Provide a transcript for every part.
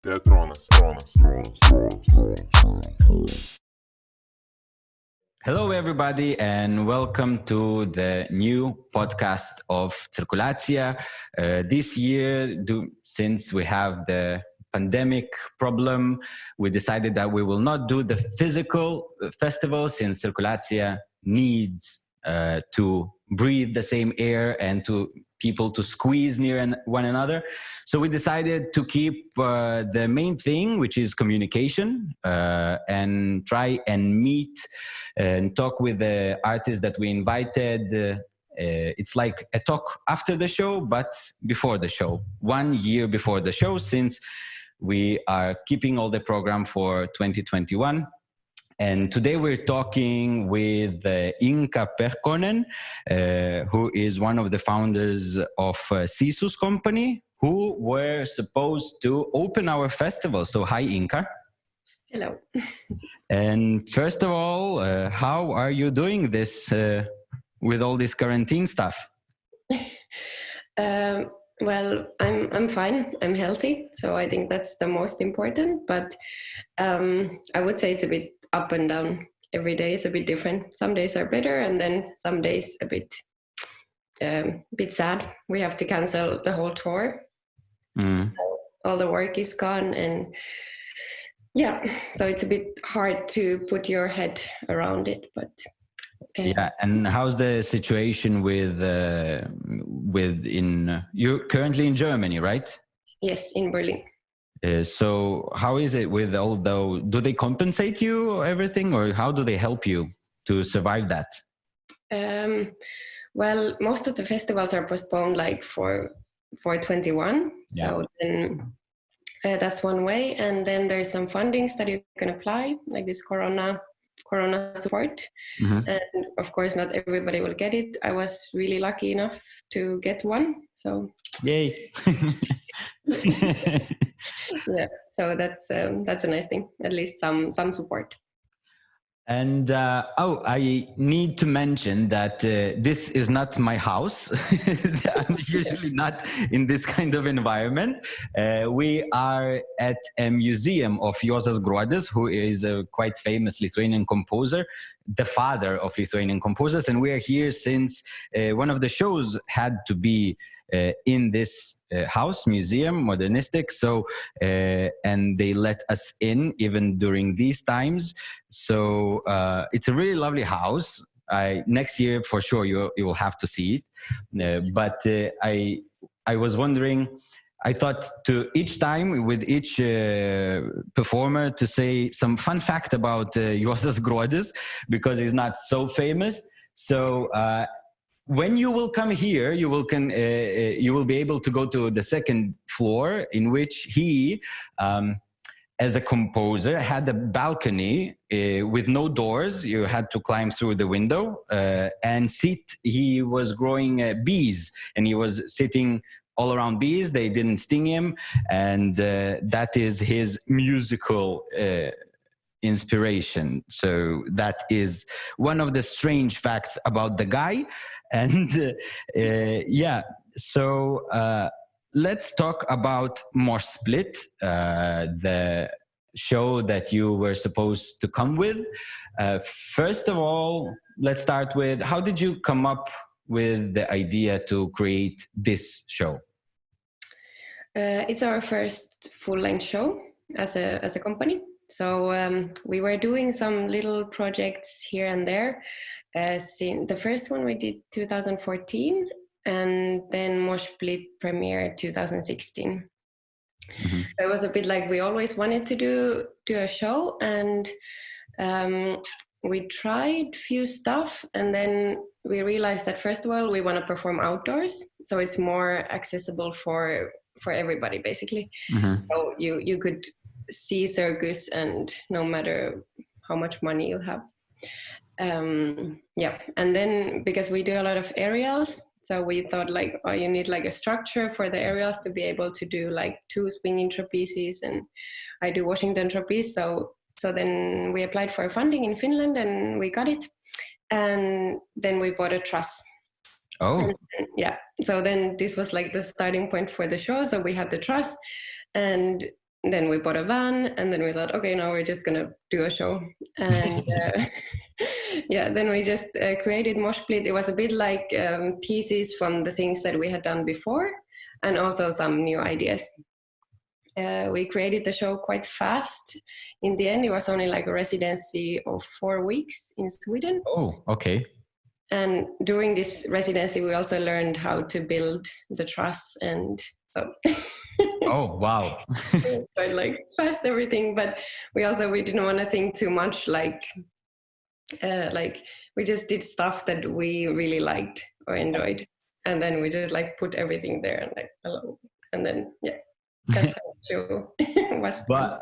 Teatronas. Hello, everybody, and welcome to the new podcast of CIRKULIACIJA'. This year, since we have the pandemic problem, we decided that we will not do the physical festival since CIRKULIACIJA' needs to breathe the same air and to people to squeeze near one another. So we decided to keep the main thing, which is communication, and try and meet and talk with the artists that we invited. It's like a talk after the show, but before the show, 1 year before the show, since we are keeping all the program for 2021. And today we're talking with INKA PEHKONEN, who is one of the founders of Sisus company, who were supposed to open our festival. So hi, INKA. Hello. And first of all, how are you doing this with all this quarantine stuff? Well, I'm fine. I'm healthy, so I think that's the most important. But I would say it's a bit up and down. Every day is a bit different. Some days are better, and then some days a bit sad. We have to cancel the whole tour. So all the work is gone, and yeah, so it's a bit hard to put your head around it. But yeah, and how's the situation with you're currently in Germany, right? Yes, in Berlin. So how is it with do they compensate you or everything, or how do they help you to survive that? Well, most of the festivals are postponed like for 21. Yeah. So then that's one way. And then there's some fundings that you can apply, like this Corona support. Mm-hmm. And of course, not everybody will get it. I was really lucky enough to get one. So yay. yeah, so that's a nice thing. At least some support. And I need to mention that this is not my house. I'm usually not in this kind of environment. We are at a museum of Juozas Gruodis, who is a quite famous Lithuanian composer, the father of Lithuanian composers. And we are here since one of the shows had to be in this house museum, modernistic. So and they let us in even during these times. So it's a really lovely house. Next year for sure you will have to see it. But I was wondering, I thought to each time with each performer to say some fun fact about Juozas Gruodis, because he's not so famous. So when you will come here, you will be able to go to the second floor, in which he, as a composer, had a balcony with no doors. You had to climb through the window and sit. He was growing bees, and he was sitting all around bees. They didn't sting him, and that is his musical inspiration. So that is one of the strange facts about the guy. And yeah, so let's talk about More Split, the show that you were supposed to come with. First of all, let's start with, how did you come up with the idea to create this show? It's our first full-length show as a company. So we were doing some little projects here and there. The first one we did 2014, and then More Split premiered 2016. Mm-hmm. So it was a bit like we always wanted to do a show, and we tried few stuff, and then we realized that first of all we want to perform outdoors, so it's more accessible for everybody basically. Mm-hmm. So you could see Circus, and no matter how much money you have. Yeah, and then because we do a lot of aerials, so we thought like, oh, you need like a structure for the aerials to be able to do like 2 swinging trapezes, and I do Washington trapeze. So then we applied for funding in Finland, and we got it, and then we bought a truss. Oh, and, yeah. So then this was like the starting point for the show. So we had the truss, and then we bought a van, and then we thought, okay, now we're just gonna do a show. And yeah, then we just created Moshplit. It was a bit like pieces from the things that we had done before, and also some new ideas. We created the show quite fast. In the end, it was only like a residency of 4 weeks in Sweden. Oh, okay. And during this residency, we also learned how to build the truss, and so. Oh, wow. But like fast everything, but we didn't want to think too much, like we just did stuff that we really liked or enjoyed, and then we just like put everything there and like hello, and then yeah, that's how the show was. But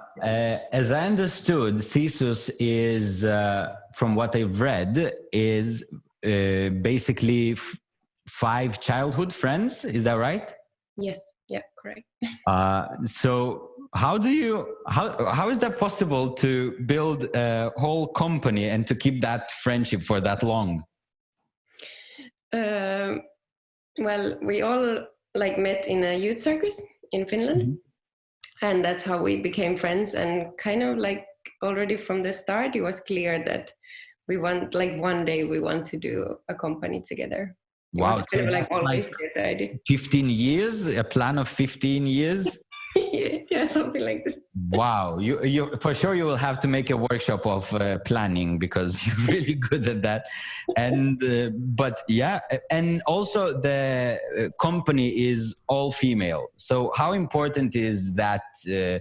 as I understood, Sisus is, from what I've read, is basically 5 childhood friends. Is that right? Yes. Yeah, correct. So how is that possible to build a whole company and to keep that friendship for that long? Well, we all like met in a youth circus in Finland. Mm-hmm. And that's how we became friends. And kind of like already from the start, it was clear that we want, like one day we want to do a company together. Wow, so kind of like always the idea. 15 years, a plan of 15 years? Yeah, something like this. Wow, you for sure you will have to make a workshop of planning, because you're really good at that. And but yeah, and also the company is all female. So how important is that to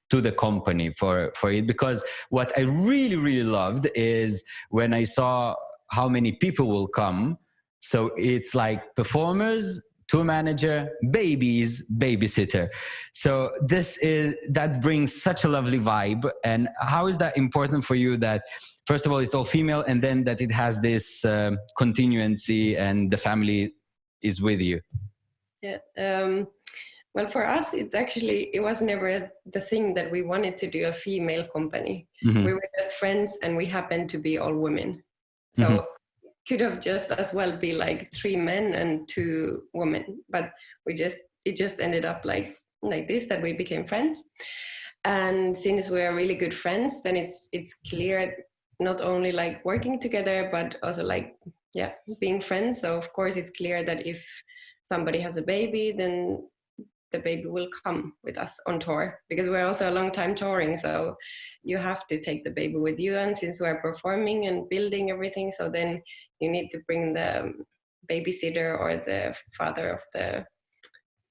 the company for it? Because what I really loved is when I saw how many people will come. So it's like performers, tour manager, babies, babysitter. So that brings such a lovely vibe. And how is that important for you, that first of all it's all female, and then that it has this continuancy and the family is with you? Yeah. Well, for us, it was never the thing that we wanted to do a female company. Mm-hmm. We were just friends, and we happened to be all women. So. Mm-hmm. Could have just as well be like 3 men and 2 women, but it just ended up like this, that we became friends. And since we are really good friends, then it's clear, not only like working together, but also like, yeah, being friends. So of course it's clear that if somebody has a baby, then the baby will come with us on tour, because we're also a long time touring. So you have to take the baby with you. And since we're performing and building everything, so then you need to bring the babysitter or the father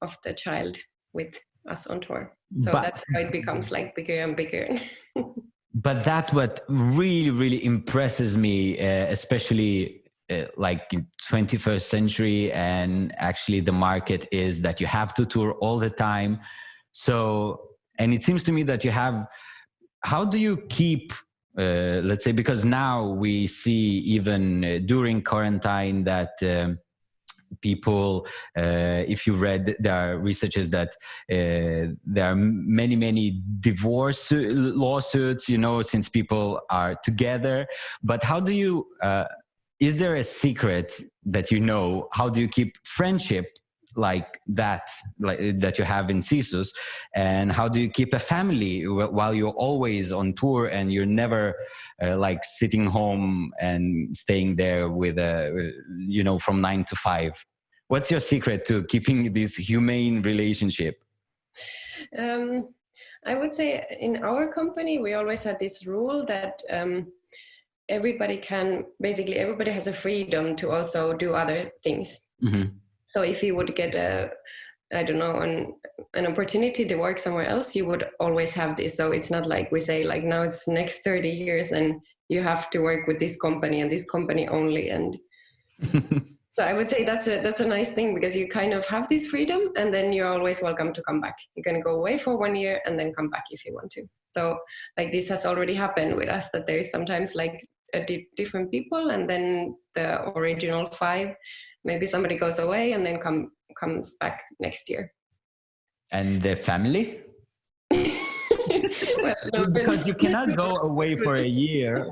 of the child with us on tour. So that's how it becomes like bigger and bigger. But that's what really impresses me, especially like in 21st century, and actually the market is that you have to tour all the time. So, and it seems to me that how do you keep, let's say, because now we see even during quarantine that people, if you read, there are researches that there are many divorce lawsuits, since people are together. But how do you, is there a secret that how do you keep friendship like that you have in Sisus, and how do you keep a family while you're always on tour and you're never like sitting home and staying there with from 9 to 5? What's your secret to keeping this humane relationship? I would say in our company we always had this rule that everybody has a freedom to also do other things. Mm-hmm. So if you would get an opportunity to work somewhere else, you would always have this. So it's not like we say like now it's next 30 years and you have to work with this company and this company only. And so I would say that's a nice thing, because you kind of have this freedom, and then you're always welcome to come back. You're going to go away for 1 year and then come back if you want to. So like this has already happened with us, that there is sometimes like different people, and then the original 5, maybe somebody goes away and then comes back next year. And the family? Well, no, because you cannot go away for a year.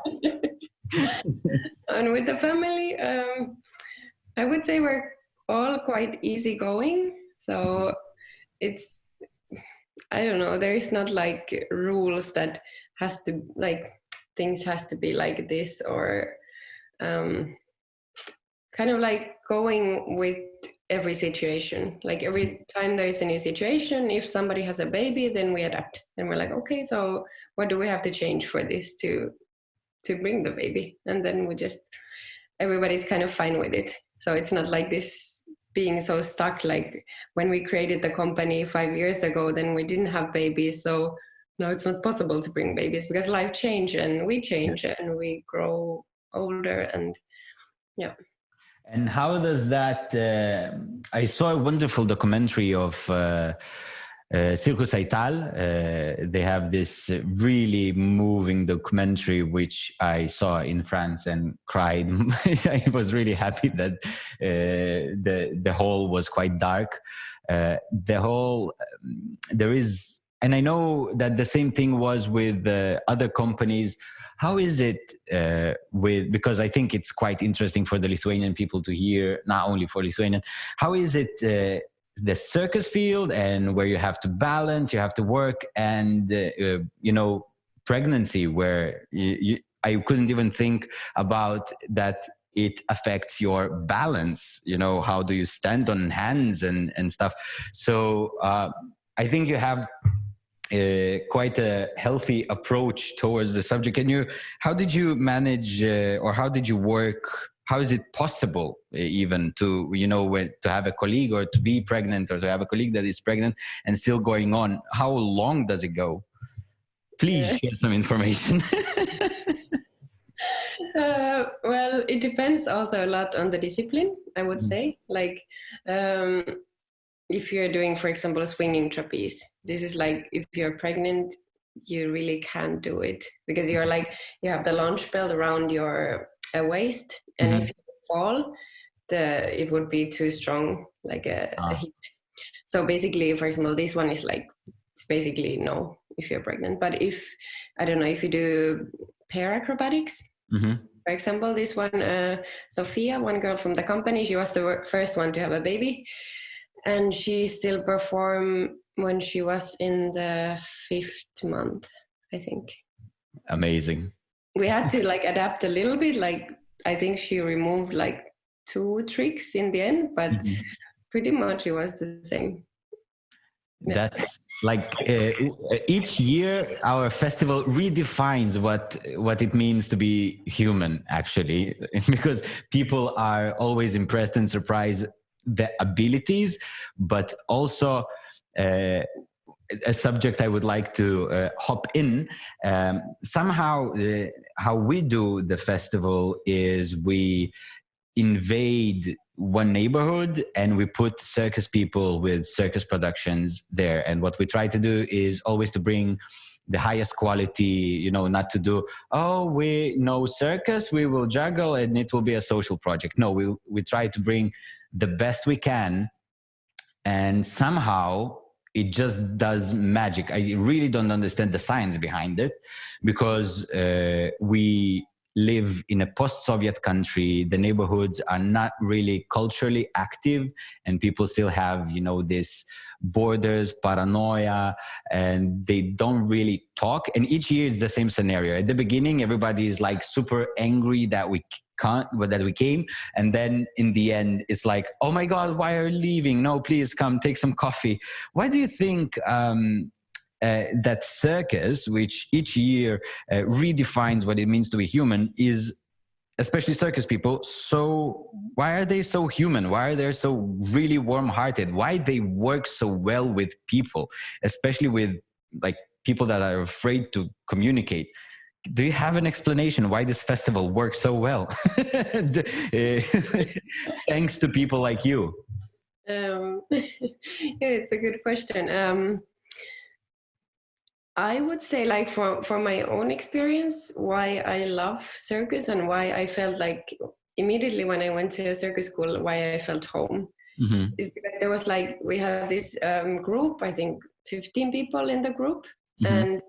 And with the family, I would say we're all quite easygoing. So I don't know, there is not like rules that has to like things has to be like this, or kind of like going with every situation. Like every time there is a new situation, if somebody has a baby, then we adapt and we're like, okay, so what do we have to change for this to bring the baby? And then everybody's kind of fine with it. So it's not like this being so stuck. Like when we created the company 5 years ago, then we didn't have babies, so now it's not possible to bring babies because life change and we change and we grow older. And yeah. And how does that, I saw a wonderful documentary of CIRKULIACIJA'20. They have this really moving documentary, which I saw in France and cried. I was really happy that the whole was quite dark. There is, and I know that the same thing was with other companies. How is it because I think it's quite interesting for the Lithuanian people to hear, not only for Lithuanian, how is it the circus field, and where you have to balance, you have to work, and pregnancy, where I couldn't even think about that it affects your balance, how do you stand on hands and stuff. So I think you have quite a healthy approach towards the subject. How did you manage, or how did you work? How is it possible even to have a colleague, or to be pregnant, or to have a colleague that is pregnant and still going on? How long does it go? Please share some information. Well, it depends also a lot on the discipline, I would say. Like, if you're doing, for example, a swinging trapeze, this is like, if you're pregnant, you really can't do it, because you're like, you have the launch belt around your waist, and if you fall, it would be too strong, like a hit. So basically, for example, this one is like, it's basically no, if you're pregnant. But if, I don't know, if you do pair acrobatics, for example, this one, Sophia, one girl from the company, she was the first one to have a baby. And she still performed when she was in the 5th month, I think. Amazing. We had to like adapt a little bit. Like, I think she removed like 2 tricks in the end, but pretty much it was the same. That's like each year our festival redefines what it means to be human, actually, because people are always impressed and surprised the abilities, but also a subject I would like to hop in. Somehow how we do the festival is we invade one neighborhood and we put circus people with circus productions there. And what we try to do is always to bring the highest quality, not to do, we know circus, we will juggle and it will be a social project. No, we try to bring the best we can, and somehow it just does magic. I really don't understand the science behind it, because we live in a post-Soviet country. The neighborhoods are not really culturally active, and people still have, this borders, paranoia, and they don't really talk. And each year it's the same scenario. At the beginning, everybody is like super angry that we came, and then in the end it's like, oh my god, why are you leaving? No, please come take some coffee. Why do you think that circus, which each year redefines what it means to be human, is, especially circus people, so why are they so human? Why are they so really warm-hearted? Why they work so well with people, especially with like people that are afraid to communicate? Do you have an explanation why this festival works so well? Thanks to people like you. Yeah, it's a good question. I would say, like, for my own experience, why I love circus and why I felt like immediately when I went to a circus school, why I felt home is because there was like, we had this group, I think 15 people in the group, and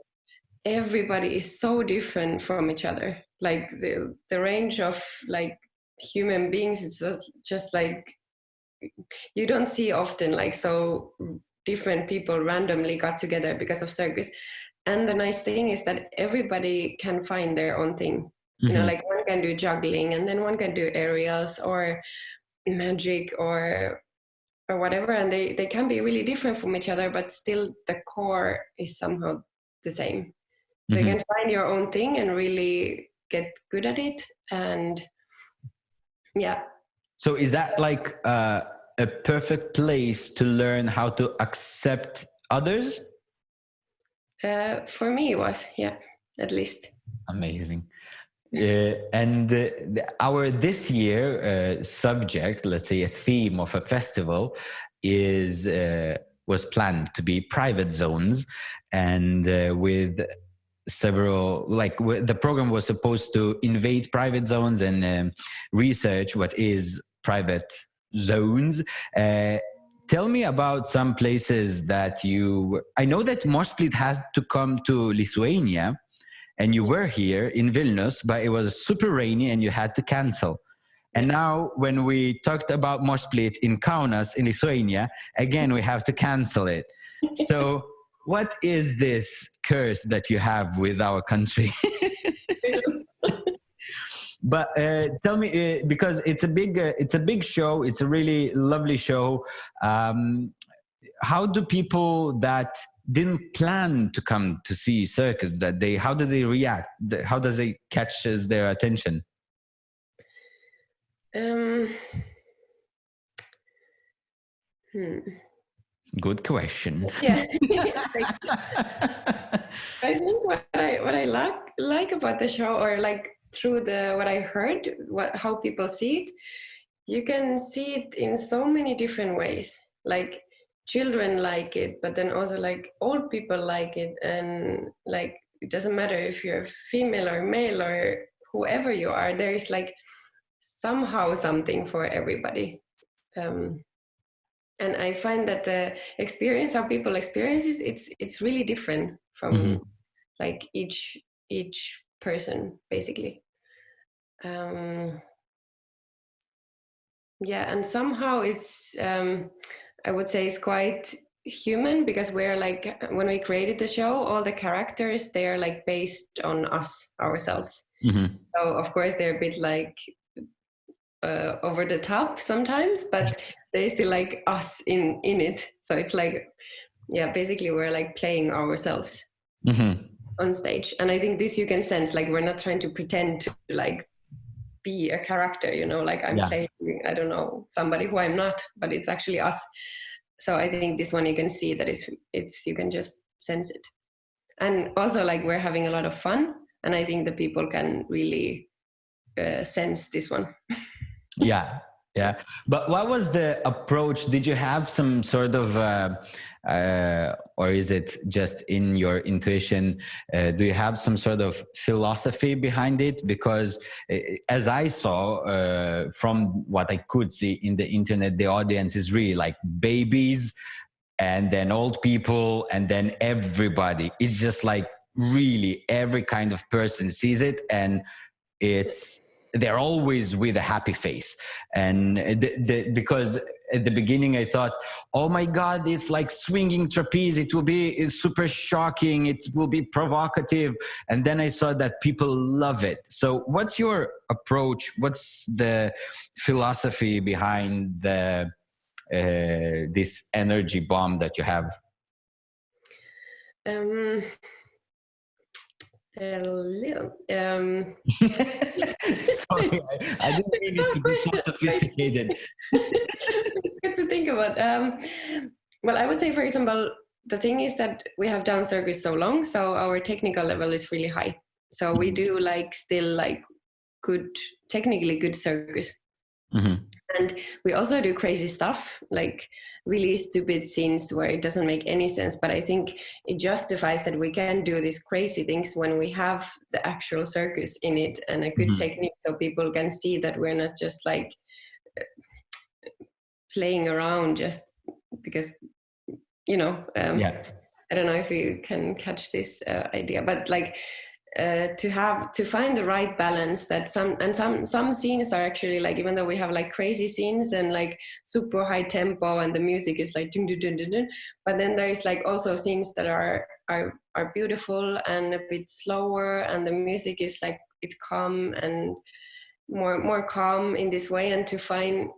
everybody is so different from each other. Like the range of like human beings, it's just like, you don't see often like so different people randomly got together because of Circus. And the nice thing is that everybody can find their own thing. You know, like one can do juggling, and then one can do aerials or magic or whatever, and they can be really different from each other, but still the core is somehow the same. So you can find your own thing and really get good at it. And yeah. So is that like a perfect place to learn how to accept others? For me, it was, yeah, at least. Amazing. And our this year subject, let's say a theme of a festival, was planned to be private zones, and with several, like the program was supposed to invade private zones and research what is private zones. Tell me about some places that I know that Mosplit has to come to Lithuania, and you were here in Vilnius, but it was super rainy and you had to cancel. And now when we talked about Mosplit in Kaunas in Lithuania, again, we have to cancel it. So what is this curse that you have with our country? But tell me, because it's a big show, it's a really lovely show. How do people that didn't plan to come to see Circus that day, how do they react? How does it catch their attention? Good question. Yeah. I think what I like about the show, or like through what I heard, how people see it, you can see it in so many different ways. Like children like it, but then also like old people like it, and like it doesn't matter if you're female or male or whoever you are, there is like somehow something for everybody. And I find that the experience, how people experience it, it's really different from like each person, basically. Yeah, and somehow it's I would say it's quite human, because we're like, when we created the show, all the characters, they are like based on us, ourselves. So of course they're a bit like over the top sometimes, but they still like us in it. So it's like, yeah, basically we're like playing ourselves on stage. And I think this you can sense, like we're not trying to pretend to like be a character, you know, like I'm playing, I don't know, somebody who I'm not, but it's actually us. So I think this one you can see that it's you can just sense it. And also like we're having a lot of fun, and I think the people can really sense this one. Yeah. But what was the approach? Did you have some sort of, or is it just in your intuition? Do you have some sort of philosophy behind it? Because as I saw from what I could see in the internet, the audience is really like babies, and then old people, and then everybody. It's just like really every kind of person sees it, and they're always with a happy face. And because at the beginning I thought, oh my God, it's like swinging trapeze. It's super shocking. It will be provocative. And then I saw that people love it. So what's your approach? What's the philosophy behind this energy bomb that you have? Sorry, I didn't mean it to be so sophisticated. Good to think about. Well, I would say, for example, the thing is that we have done Circus so long, so our technical level is really high. So we do like still like technically good Circus. And we also do crazy stuff, like really stupid scenes where it doesn't make any sense. But I think it justifies that we can do these crazy things when we have the actual circus in it and a good technique, so people can see that we're not just like playing around just because, you know, I don't know if you can catch this idea, but like to find the right balance, that some scenes are actually like, even though we have like crazy scenes and like super high tempo and the music is like dun, dun, dun, dun, dun, but then there is like also scenes that are beautiful and a bit slower, and the music is like it calm and more calm in this way, and to find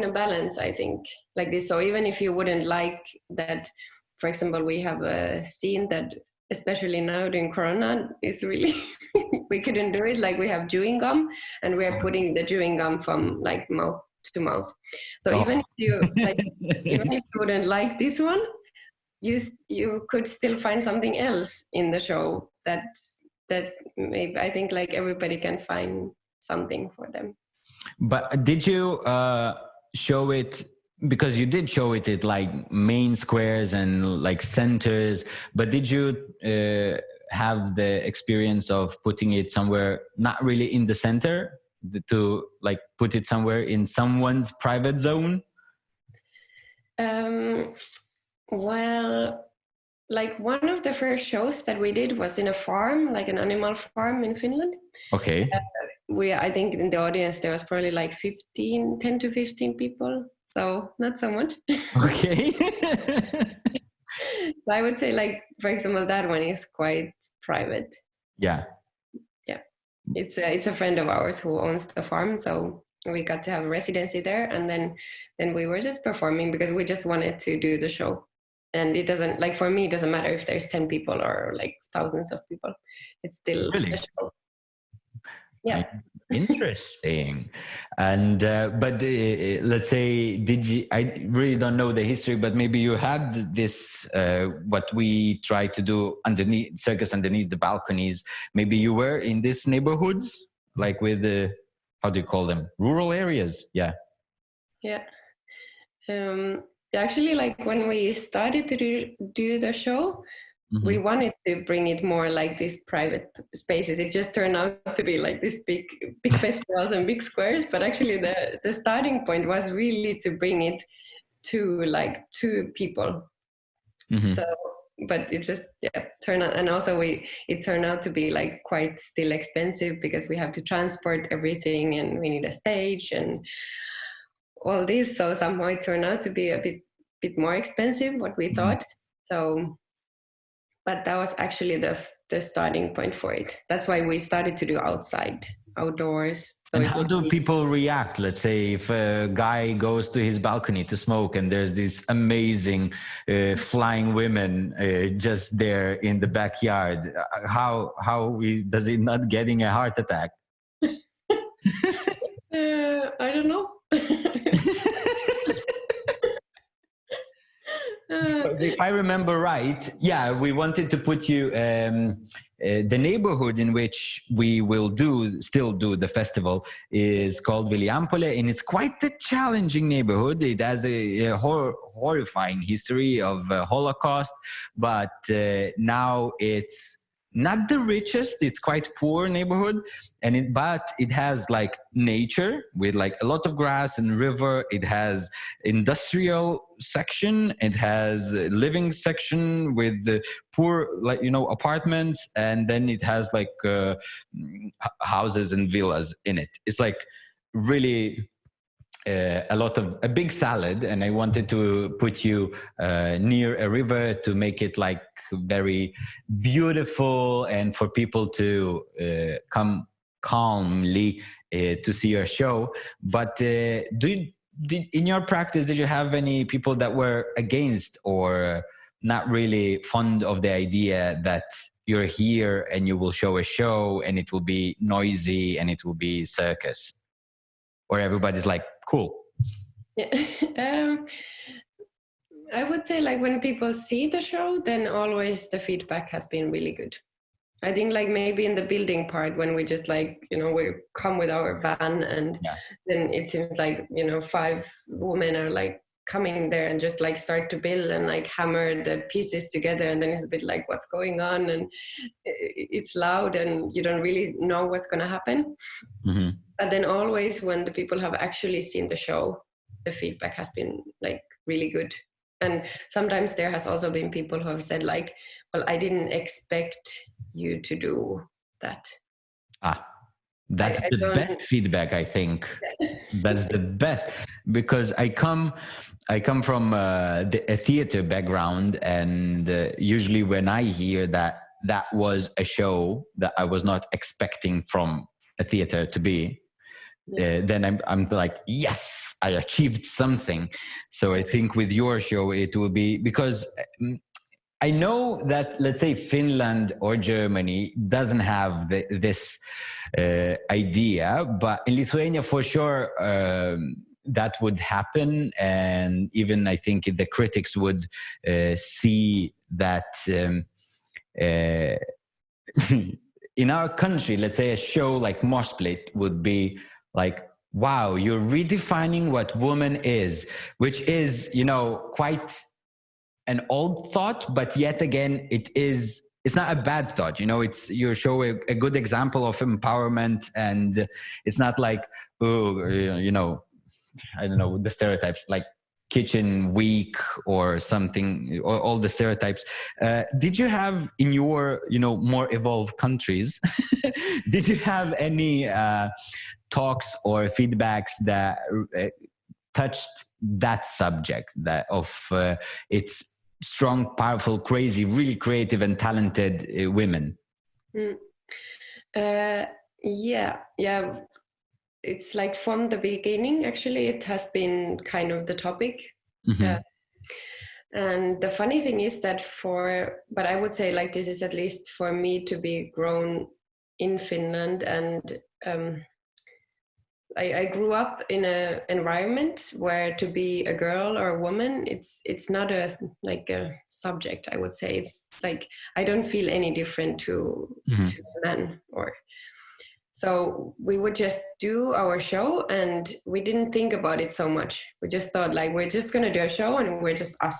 a balance, I think, like this. So even if you wouldn't like that, for example, we have a scene that, especially now during Corona, is really we couldn't do it. Like we have chewing gum, and we are putting the chewing gum from like mouth to mouth. So even if you like, even if you wouldn't like this one, you could still find something else in the show that maybe, I think, like everybody can find something for them. But did you show it, because you did show it at like main squares and like centers, but did you have the experience of putting it somewhere not really in the center, to like put it somewhere in someone's private zone? Well, like one of the first shows that we did was in a farm, like an animal farm in Finland. Okay. I think in the audience there was probably like 10 to 15 people. So not so much. Okay. So I would say, like, for example, that one is quite private. Yeah. Yeah. It's a friend of ours who owns the farm. So we got to have a residency there. And then we were just performing because we just wanted to do the show. And it doesn't, like, for me, it doesn't matter if there's 10 people or like thousands of people. It's still really a show. Yeah. Interesting. And but let's say, did you, I really don't know the history, but maybe you had this what we try to do underneath circus, underneath the balconies. Maybe you were in these neighborhoods, like with the, how do you call them, rural areas? Yeah. Actually, like when we started to do the show, we wanted to bring it more like these private spaces. It just turned out to be like these big festivals and big squares. But actually, the starting point was really to bring it to like 2 people. So, but it just turned out, and also it turned out to be like quite still expensive because we have to transport everything and we need a stage and all this. So somehow it turned out to be a bit more expensive what we thought. So. But that was actually the starting point for it. That's why we started to do outdoors. So and how do people react? Let's say if a guy goes to his balcony to smoke and there's these amazing flying women just there in the backyard, how does he not getting a heart attack? I don't know. If I remember right, we wanted to put you the neighborhood in which we will still do the festival is called Vilijampolė, and it's quite a challenging neighborhood. It has a horrifying history of Holocaust, but now it's not the richest. It's quite poor neighborhood, but it has like nature with like a lot of grass and river. It has industrial section. It has a living section with the poor, like, apartments, and then it has like houses and villas in it. It's like really a big salad, and I wanted to put you near a river to make it like very beautiful and for people to come calmly to see your show. But in your practice, did you have any people that were against or not really fond of the idea that you're here and you will show a show and it will be noisy and it will be circus? Or everybody's like, cool? Yeah. I would say, like, when people see the show, then always the feedback has been really good. I think, like, maybe in the building part, when we just, like, we come with our van and then it seems like, 5 women are like coming there and just like start to build and like hammer the pieces together, and then it's a bit like, what's going on? And it's loud and you don't really know what's going to happen. But then always when the people have actually seen the show, the feedback has been like really good. And sometimes there has also been people who have said like, well, I didn't expect you to do that. That's the best feedback, I think. That's the best, because I come from a theater background, and usually when I hear that was a show that I was not expecting from a theater to be, then I'm like, yes, I achieved something. So I think with your show it will be, because I know that, let's say, Finland or Germany doesn't have this idea, but in Lithuania, for sure, that would happen. And even I think the critics would see that in our country, let's say a show like Mosplit would be like, wow, you're redefining what woman is, which is, quite an old thought, but yet again, it's not a bad thought. You show a good example of empowerment, and it's not like, I don't know, the stereotypes like kitchen weak or something, or all the stereotypes. Did you have in your, more evolved countries, did you have any talks or feedbacks that touched that subject, that of its strong, powerful, crazy, really creative and talented women? Yeah. It's like from the beginning, actually, it has been kind of the topic. And the funny thing is that but I would say, like, this is at least for me to be grown in Finland, and I grew up in an environment where to be a girl or a woman, it's not a subject, I would say. It's like, I don't feel any different to men. So we would just do our show, and we didn't think about it so much. We just thought, like, we're just going to do a show and we're just us.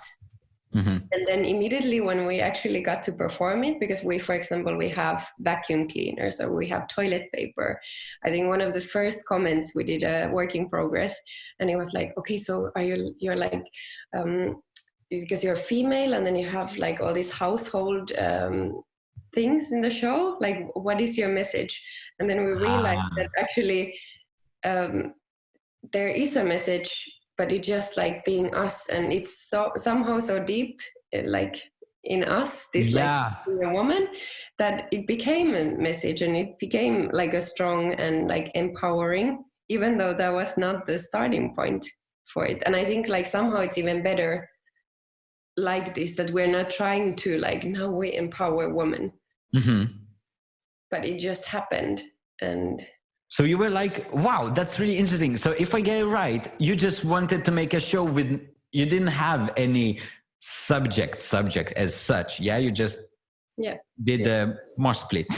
And then immediately when we actually got to perform it, because for example, we have vacuum cleaners or we have toilet paper. I think one of the first comments, we did a work in progress, and it was like, okay, so you're like, because you're female and then you have like all these household things in the show, like, what is your message? And then we realized that actually there is a message, but it's just like being us, and it's somehow so deep, like in us, this like being a woman, that it became a message, and it became like a strong and like empowering, even though that was not the starting point for it. And I think like somehow it's even better like this, that we're not trying to like, now we empower women, but it just happened. And so you were like, wow, that's really interesting. So if I get it right, you just wanted to make a show you didn't have any subject as such. Yeah, you just did a Mosplit.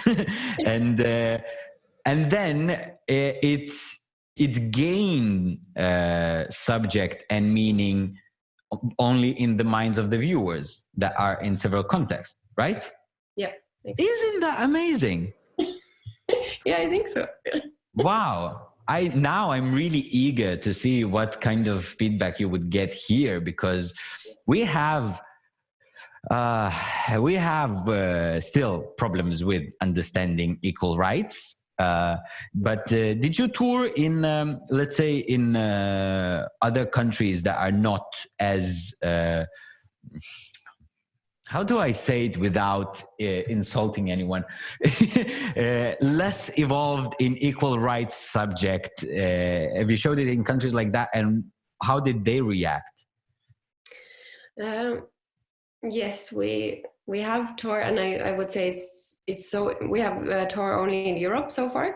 and then it gained subject and meaning only in the minds of the viewers that are in several contexts, right? Yeah. Isn't that amazing? Yeah, I think so. Wow. I'm really eager to see what kind of feedback you would get here, because we have still problems with understanding equal rights. But did you tour in, let's say, in other countries that are not as how do I say it without insulting anyone? Less evolved in equal rights subject. Have you showed it in countries like that, and how did they react? Yes, we have tour, and I would say it's so, we have a tour only in Europe so far,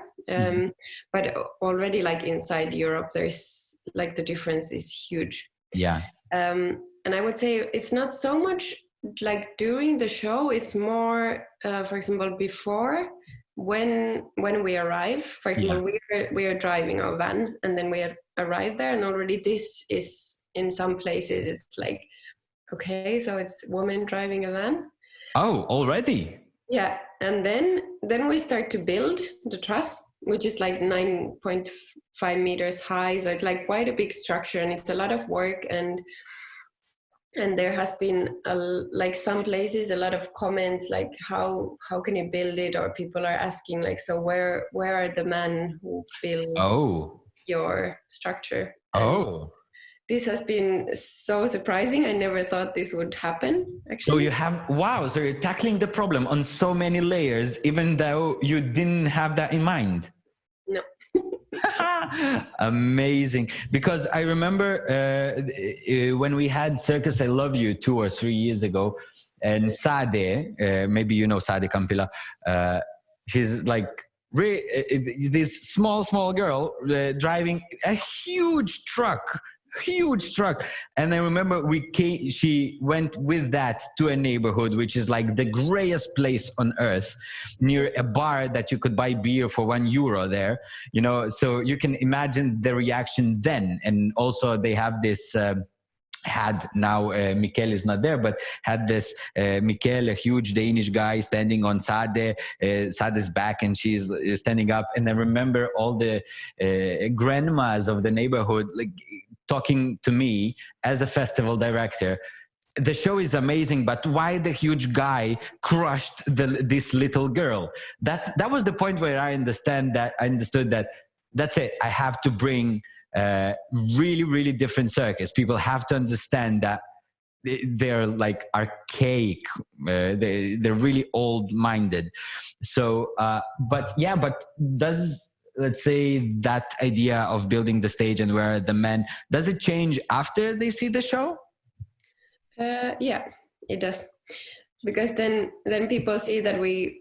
but already like inside Europe, there's like the difference is huge. Yeah. And I would say it's not so much like during the show, it's more, for example, before when we arrive. For example, we are driving our van, and then we arrive there, and already this is in some places it's like, okay, so it's woman driving a van. Oh, already? Yeah, and then we start to build the truss, which is like 9.5 meters high. So it's like quite a big structure, and it's a lot of work. And And there has been like some places a lot of comments like how can you build it, or people are asking like, so where are the men who build your structure? And this has been so surprising. I never thought this would happen, actually. So you have, wow, so you're tackling the problem on so many layers, even though you didn't have that in mind. No. Amazing. Because I remember when we had Circus I Love You 2 or 3 years ago, and Sade, maybe you know Sade Kampila, she's like this small girl driving a huge truck. And I remember she went with that to a neighborhood which is like the grayest place on earth, near a bar that you could buy beer for €1 there, you know, so you can imagine the reaction then. And also they have this had now Mikkel is not there, but had this Mikkel, a huge Danish guy, standing on Sade. Sade's back and she's standing up. And I remember all the grandmas of the neighborhood like talking to me as a festival director. The show is amazing, but why the huge guy crushed this little girl? That was the point where I understood that that's it. I have to bring really different circus. People have to understand that they're like archaic. They're really old-minded. So, but does, let's say, that idea of building the stage and where the men, does it change after they see the show? Yeah, it does, because then people see that we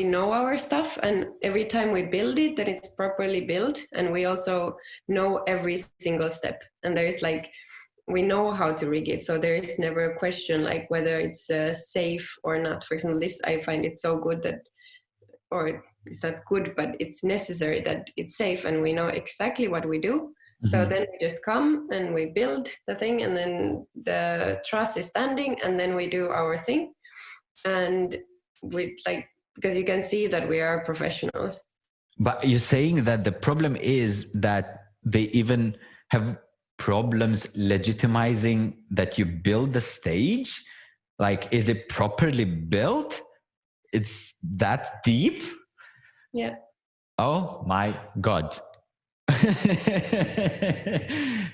know our stuff, and every time we build it, that it's properly built, and we also know every single step, and there is like, we know how to rig it, so there is never a question like whether it's safe or not. For example, this, I find it so good that, or it's not good, but it's necessary that it's safe, and we know exactly what we do. So then we just come and we build the thing, and then the truss is standing, and then we do our thing. And we like, because you can see that we are professionals. But you're saying that the problem is that they even have problems legitimizing that you build the stage? Like, is it properly built? It's that deep? Yeah. Oh my God.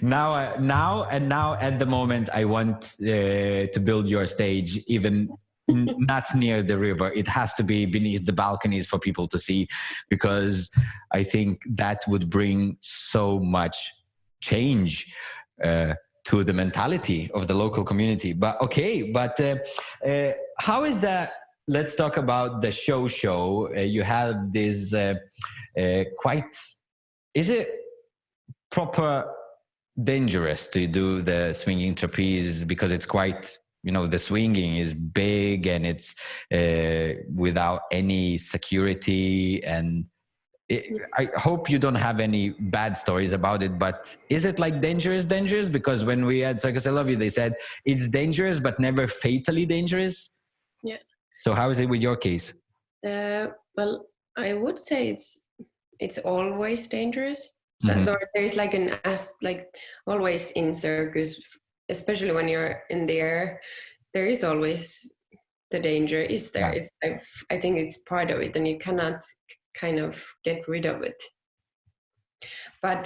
now at the moment I want to build your stage, even not near the river. It has to be beneath the balconies for people to see, because I think that would bring so much change to the mentality of the local community. But okay, how is that? Let's talk about the show. You have this quite, is it proper dangerous to do the swinging trapeze? Because it's quite, you know, the swinging is big and it's without any security. And I hope you don't have any bad stories about it, but is it like dangerous? Because when we had Circus I Love You, they said it's dangerous, but never fatally dangerous. Yeah. So how is it with your case? Well, I would say it's always dangerous. So there's like always in circus, especially when you're in the air, there is always the danger is there. Yeah. I think it's part of it, and you cannot kind of get rid of it. But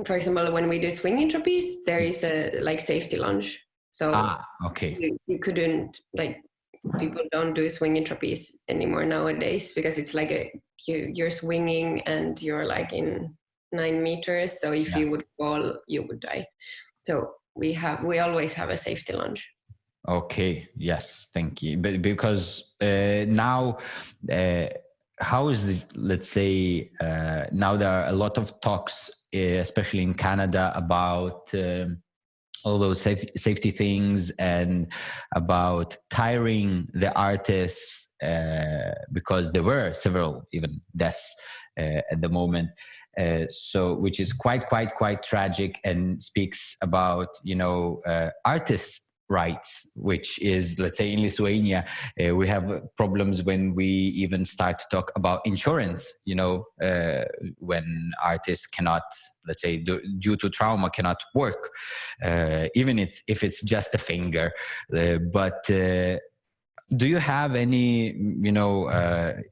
for example, when we do swinging trapeze, there is a like safety lunge. So you couldn't, like, people don't do swinging trapeze anymore nowadays, because it's like you're swinging and you're like in 9 meters. So if you would fall, you would die. So we always have a safety lunge. Okay. Yes. Thank you. But because now, how is the, let's say, now there are a lot of talks, especially in Canada, about all those safety things, and about tiring the artists, because there were several even deaths at the moment. So, which is quite tragic, and speaks about, you know, artists rights, which is, let's say in Lithuania, we have problems when we even start to talk about insurance, when artists cannot, let's say, due to trauma, cannot work, even if it's just a finger. But do you have any,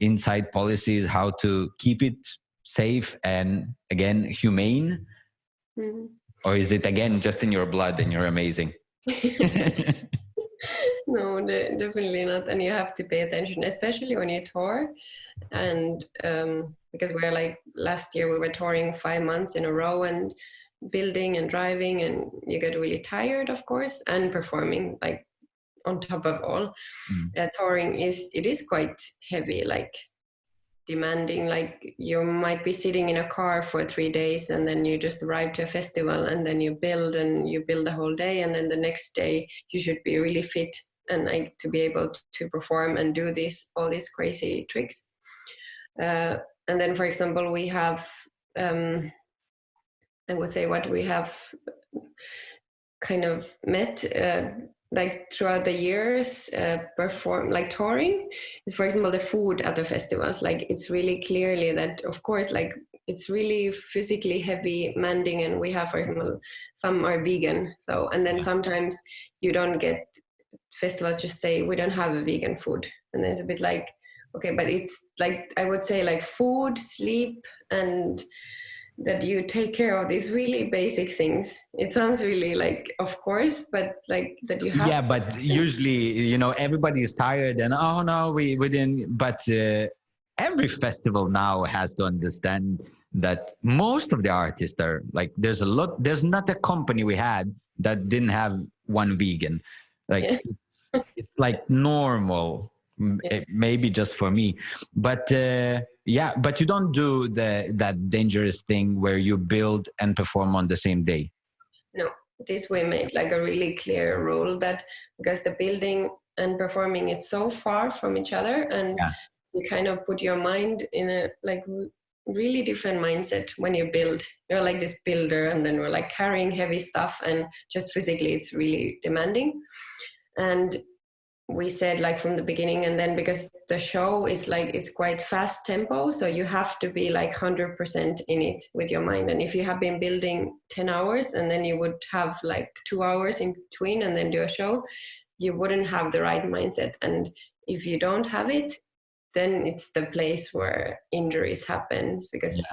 inside policies how to keep it safe and, again, humane? Mm-hmm. Or is it, again, just in your blood and you're amazing? No, definitely not. And you have to pay attention, especially when you tour. And because we're like, last year we were touring 5 months in a row and building and driving, and you get really tired, of course, and performing, like, on top of all. Touring is quite heavy, like demanding. Like, you might be sitting in a car for 3 days, and then you just arrive to a festival, and then you build the whole day, and then the next day you should be really fit and like to be able to perform and do all these crazy tricks. And then, for example, we have I would say what we have kind of met like throughout the years, perform, like touring, is, for example, the food at the festivals. Like, it's really clearly that, of course, like, it's really physically heavy, demanding, and we have, for example, some are vegan. So, and then sometimes you don't get festivals just say we don't have a vegan food, and then it's a bit like, okay, but it's like, I would say, like, food, sleep, and that you take care of these really basic things. It sounds really like, of course, but like that you have. Yeah, but usually, everybody is tired and, oh no, we didn't. But every festival now has to understand that most of the artists are like, there's not a company we had that didn't have one vegan. Like, it's like normal. Maybe just for me, but but you don't do that dangerous thing where you build and perform on the same day. No, this we made like a really clear rule, that because the building and performing, it's so far from each other, and you kind of put your mind in a like really different mindset when you build. You're like this builder, and then we're like carrying heavy stuff, and just physically it's really demanding. And we said, like, from the beginning, and then because the show is like, it's quite fast tempo, so you have to be like 100% in it with your mind. And if you have been building 10 hours and then you would have like 2 hours in between and then do a show, you wouldn't have the right mindset. And if you don't have it, then it's the place where injuries happen, because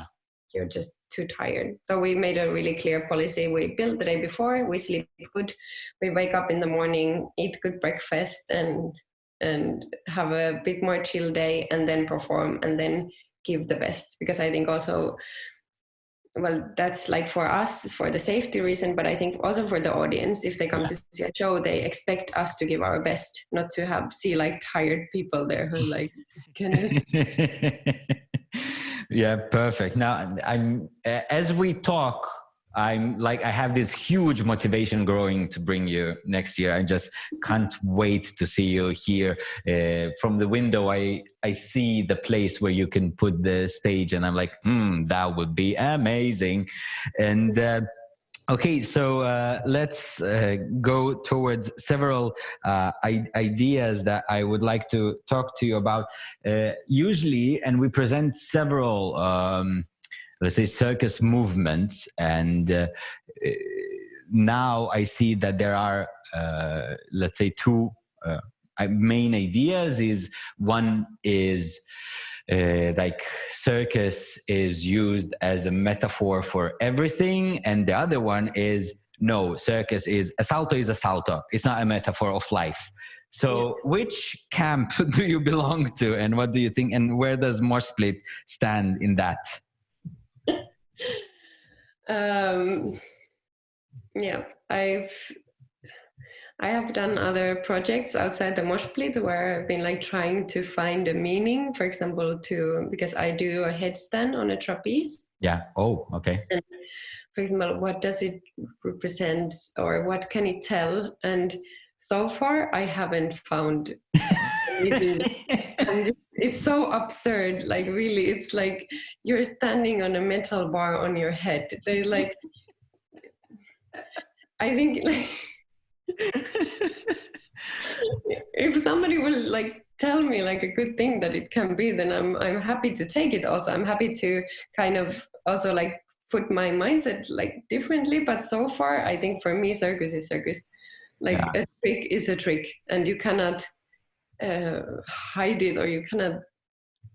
you're just too tired. So we made a really clear policy. We build the day before, we sleep good, we wake up in the morning, eat good breakfast, and have a bit more chill day, and then perform, and then give the best. Because I think also, well, that's like for us, for the safety reason, but I think also for the audience, if they come to see a show, they expect us to give our best, not to see like tired people there who like, Yeah, perfect. Now, as we talk, I'm like, I have this huge motivation growing to bring you next year. I just can't wait to see you here. From the window, I see the place where you can put the stage, and I'm like, that would be amazing. And okay, so let's go towards several ideas that I would like to talk to you about. Usually, and we present several, let's say, circus movements, and now I see that there are, let's say, two main ideas. One is like circus is used as a metaphor for everything, and the other one is, no, circus is a salto. It's not a metaphor of life. So which camp do you belong to, and what do you think, and where does Moshsplit stand in that? I have done other projects outside the Moshsplit where I've been like trying to find a meaning, for example, because I do a headstand on a trapeze. Yeah. Oh, okay. And for example, what does it represent, or what can it tell? And so far I haven't found anything. And it's so absurd. Like, really, it's like you're standing on a metal bar on your head. There's like, I think like, If somebody will like tell me like a good thing that it can be, then I'm happy to take it. Also, I'm happy to kind of also like put my mindset like differently. But so far, I think for me, circus is circus. Like a trick is a trick, and you cannot hide it, or you cannot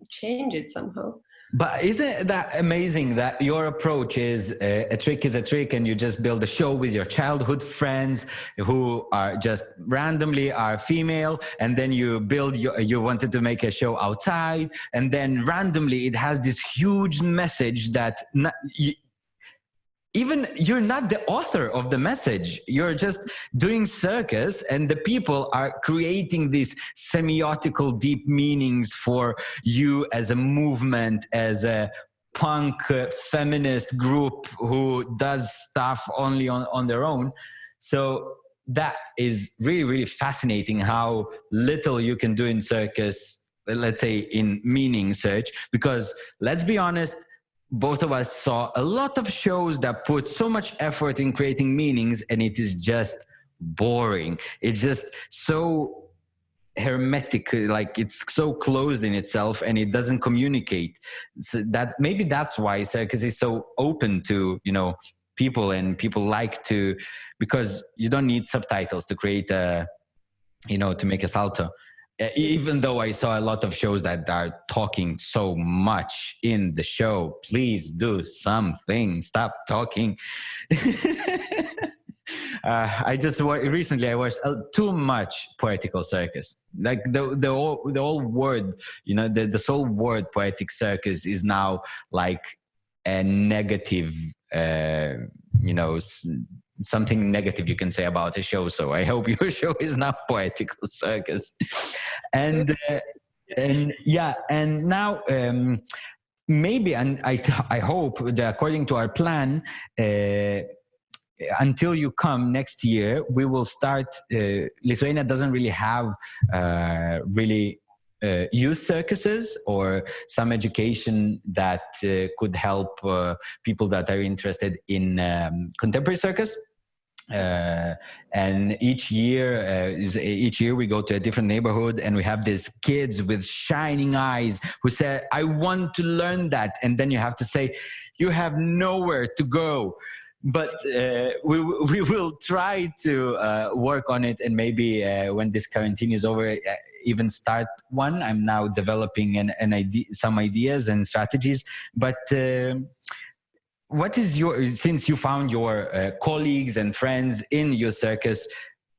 change it somehow. But isn't that amazing that your approach is a trick is a trick, and you just build a show with your childhood friends who are just randomly are female, and then you build you wanted to make a show outside, and then randomly it has this huge message that even you're not the author of the message. You're just doing circus, and the people are creating these semiotical deep meanings for you as a movement, as a punk feminist group who does stuff only on their own. So that is really, really fascinating how little you can do in circus, let's say in meaning search, because let's be honest, both of us saw a lot of shows that put so much effort in creating meanings, and it is just boring. It's just so hermetic, like it's so closed in itself, and it doesn't communicate. So that maybe that's why circus is so open to, you know, people, and people like to, because you don't need subtitles to create a, you know, to make a salto. Even though I saw a lot of shows that are talking so much in the show, please do something. Stop talking. I just recently I watched too much poetical circus. Like the whole word, you know, the sole word poetic circus is now like a negative, you know, something negative you can say about a show. So I hope your show is not poetical circus. And yeah, and now maybe, and I hope that according to our plan, until you come next year, we will start. Lithuania doesn't really have really youth circuses or some education that could help people that are interested in contemporary circus. And each year we go to a different neighborhood, and we have these kids with shining eyes who say, I want to learn that. And then you have to say, you have nowhere to go. But we will try to work on it, and maybe when this quarantine is over, even start one. I'm now developing an idea, some ideas and strategies. But what is since you found your colleagues and friends in your circus,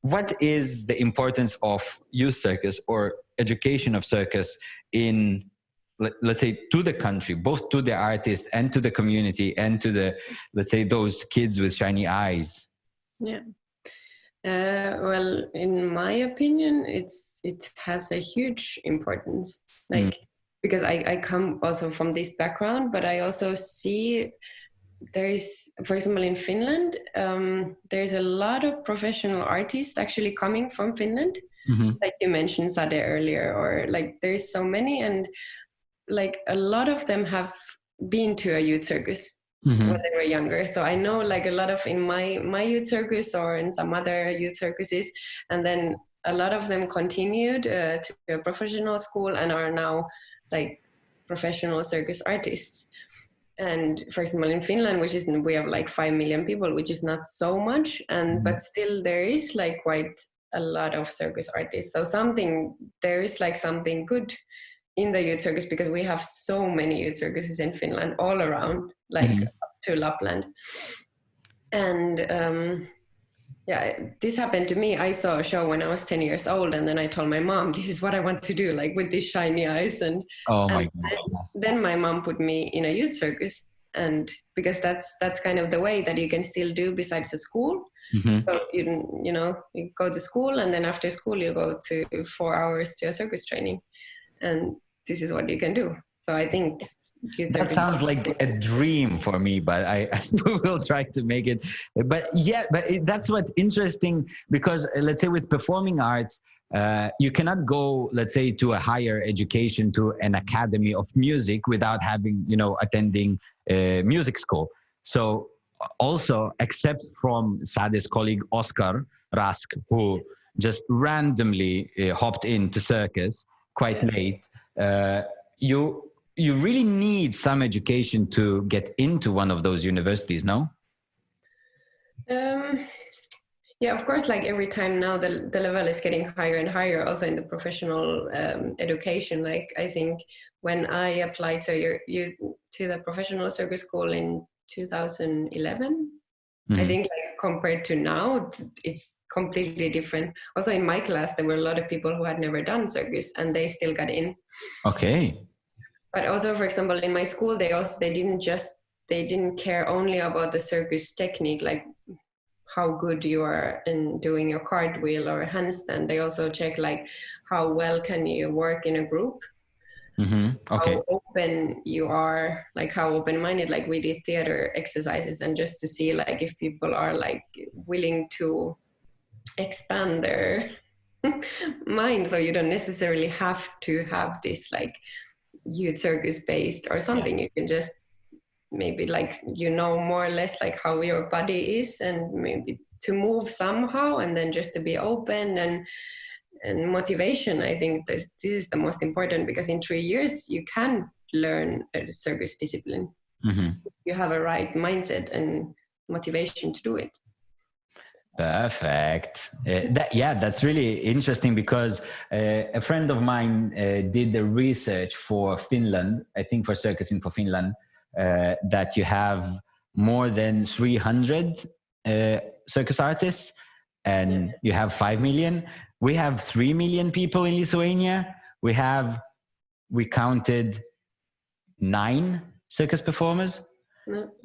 what is the importance of youth circus or education of circus in, let's say, to the country, both to the artist and to the community and to the, let's say, those kids with shiny eyes? Yeah. Well, in my opinion, it has a huge importance. Like, because I come also from this background, but I also see there is, for example, in Finland, there's a lot of professional artists actually coming from Finland. Like you mentioned Sade earlier, or like there's so many, and like a lot of them have been to a youth circus when they were younger. So I know like a lot of in my youth circus or in some other youth circuses, and then a lot of them continued to a professional school and are now like professional circus artists. And for example, in Finland, which is, we have like 5 million people, which is not so much, and but still there is like quite a lot of circus artists. So there is like something good in the youth circus, because we have so many youth circuses in Finland all around, like up to Lapland. And yeah, this happened to me. I saw a show when I was 10 years old, and then I told my mom, this is what I want to do, like with these shiny eyes. And then my mom put me in a youth circus, and because that's kind of the way that you can still do besides the school. So you know, you go to school, and then after school you go to 4 hours to a circus training, and this is what you can do. So I think that sounds like a dream for me, but I will try to make it. But yeah, that's what's interesting, because let's say with performing arts, you cannot go, let's say, to a higher education, to an academy of music, without having, you know, attending music school. So also, except from Sade's colleague Oscar Rask, who just randomly hopped into Circus quite late, you really need some education to get into one of those universities, no? Yeah, of course, like every time now the level is getting higher and higher, also in the professional education. Like I think when I applied to the professional circus school in 2011, I think like compared to now, it's completely different. Also in my class, there were a lot of people who had never done circus and they still got in. Okay. But also, for example, in my school, they didn't care only about the circus technique, like how good you are in doing your cartwheel or handstand. They also check like how well can you work in a group, Okay. how open you are, like how open-minded. Like we did theater exercises, and just to see like if people are like willing to expand their mind. So you don't necessarily have to have this like youth circus based or something. You can just maybe like more or less like how your body is, and maybe to move somehow, and then just to be open and motivation. I think this is the most important, because in 3 years you can learn a circus discipline. You have a right mindset and motivation to do it. Perfect. That's really interesting, because a friend of mine did the research for Finland, I think for Circus in for Finland, that you have more than 300 circus artists, and you have 5 million. We have 3 million people in Lithuania. We counted 9 circus performers.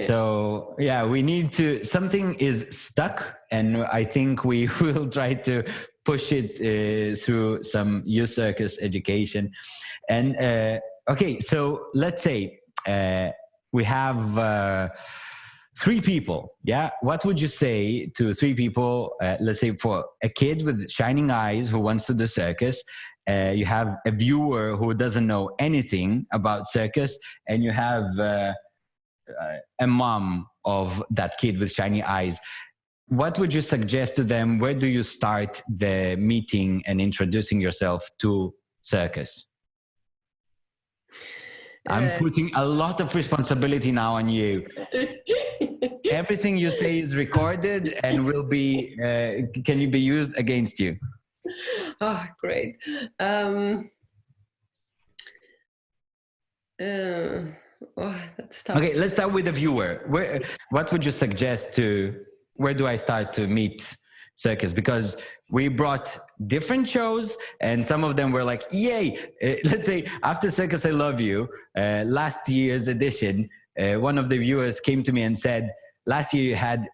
So we need to, something is stuck, and I think we will try to push it through some youth circus education. And okay, so let's say we have 3 people. Yeah, what would you say to 3 people? Let's say for a kid with shining eyes who wants to do circus, you have a viewer who doesn't know anything about circus, and you have a mom of that kid with shiny eyes. What would you suggest to them? Where do you start the meeting and introducing yourself to circus? I'm putting a lot of responsibility now on you. Everything you say is recorded and will be can be used against you. Oh, great. That's tough. Okay, let's start with the viewer. What would you suggest where do I start to meet circus? Because we brought different shows, and some of them were like, yay. Let's say after Circus I Love You, last year's edition, one of the viewers came to me and said, last year you had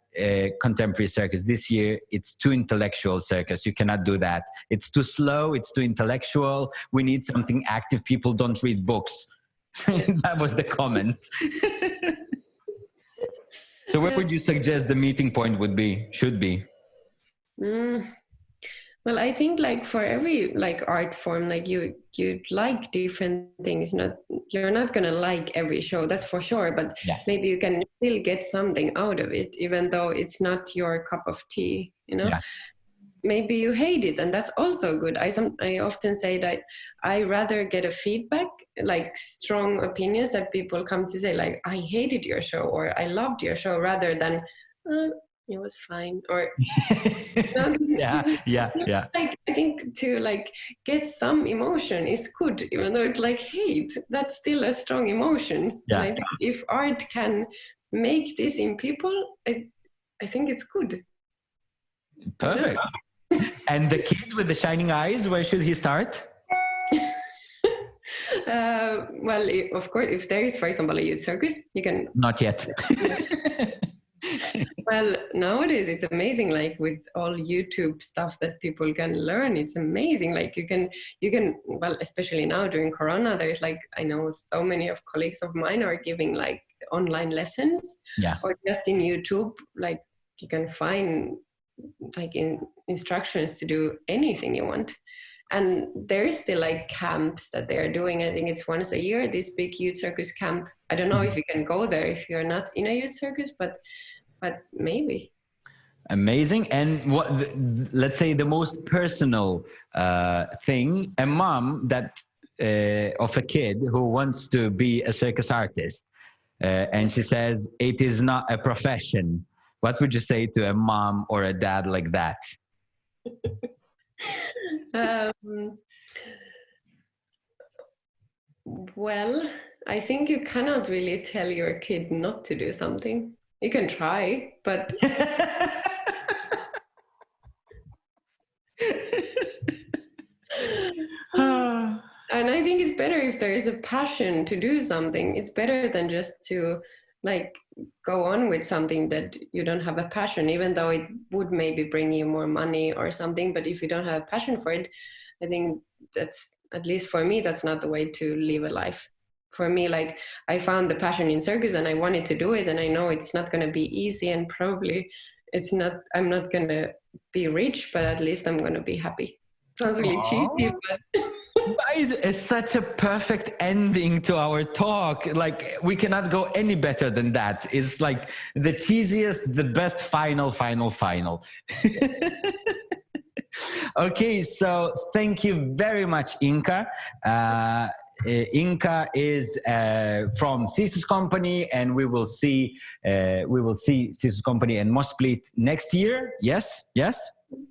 contemporary circus. This year it's too intellectual circus. You cannot do that. It's too slow. It's too intellectual. We need something active. People don't read books. That was the comment. So where would you suggest the meeting point should be? Well, I think like for every like art form, like you like different things. You're not gonna like every show, that's for sure. But maybe you can still get something out of it, even though it's not your cup of tea. Yeah. Maybe you hate it, and that's also good. I often say that I rather get a feedback, like strong opinions that people come to say, like I hated your show or I loved your show, rather than it was fine, or Like, I think to like get some emotion is good, even though it's like hate. That's still a strong emotion. Yeah. And I think if art can make this in people, I think it's good. Perfect. And the kid with the shining eyes, where should he start? Well, of course, if there is, for example, a youth circus, you can. Not yet. Well, nowadays it's amazing, like with all YouTube stuff that people can learn. It's amazing. Like you can, well, especially now during Corona, there's like, I know so many of colleagues of mine are giving like online lessons, or just in YouTube, like you can find like instructions to do anything you want. And there is still like camps that they are doing. I think it's once a year, this big youth circus camp. I don't know if you can go there if you're not in a youth circus, but but maybe. Amazing. And what, let's say, the most personal thing, a mom that of a kid who wants to be a circus artist, and she says it is not a profession. What would you say to a mom or a dad like that? Well, I think you cannot really tell your kid not to do something. You can try, but and I think it's better if there is a passion to do something. It's better than just to like go on with something that you don't have a passion, even though it would maybe bring you more money or something. But if you don't have a passion for it, I think that's, at least for me, that's not the way to live a life. For me, like, I found the passion in circus and I wanted to do it, and I know it's not going to be easy, and probably I'm not going to be rich, but at least I'm going to be happy. Sounds really cheesy, but It's such a perfect ending to our talk. Like, we cannot go any better than that. It's like the cheesiest, the best final. Okay, so thank you very much, INKA. INKA is from Sisus company, and we will see Sisus company and Mosplit next year. Yes.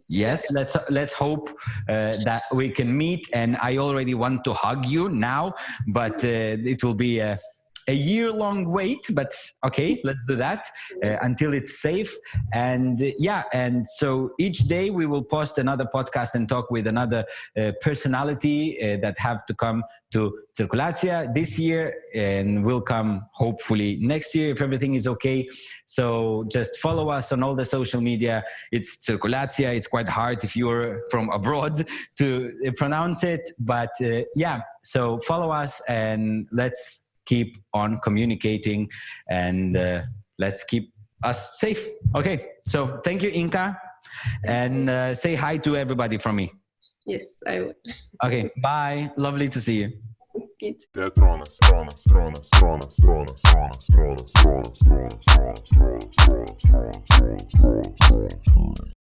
Let's hope that we can meet. And I already want to hug you now, but it will be a year-long wait. But okay, let's do that until it's safe. And and so each day we will post another podcast and talk with another personality that have to come to CIRKULIACIJA' this year, and will come hopefully next year if everything is okay. So just follow us on all the social media. It's CIRKULIACIJA'. It's quite hard if you're from abroad to pronounce it, but so follow us and let's keep on communicating, and let's keep us safe. Okay, so thank you, INKA, and say hi to everybody from me. yes, I would. Okay, bye. Lovely to see you. Teatronas.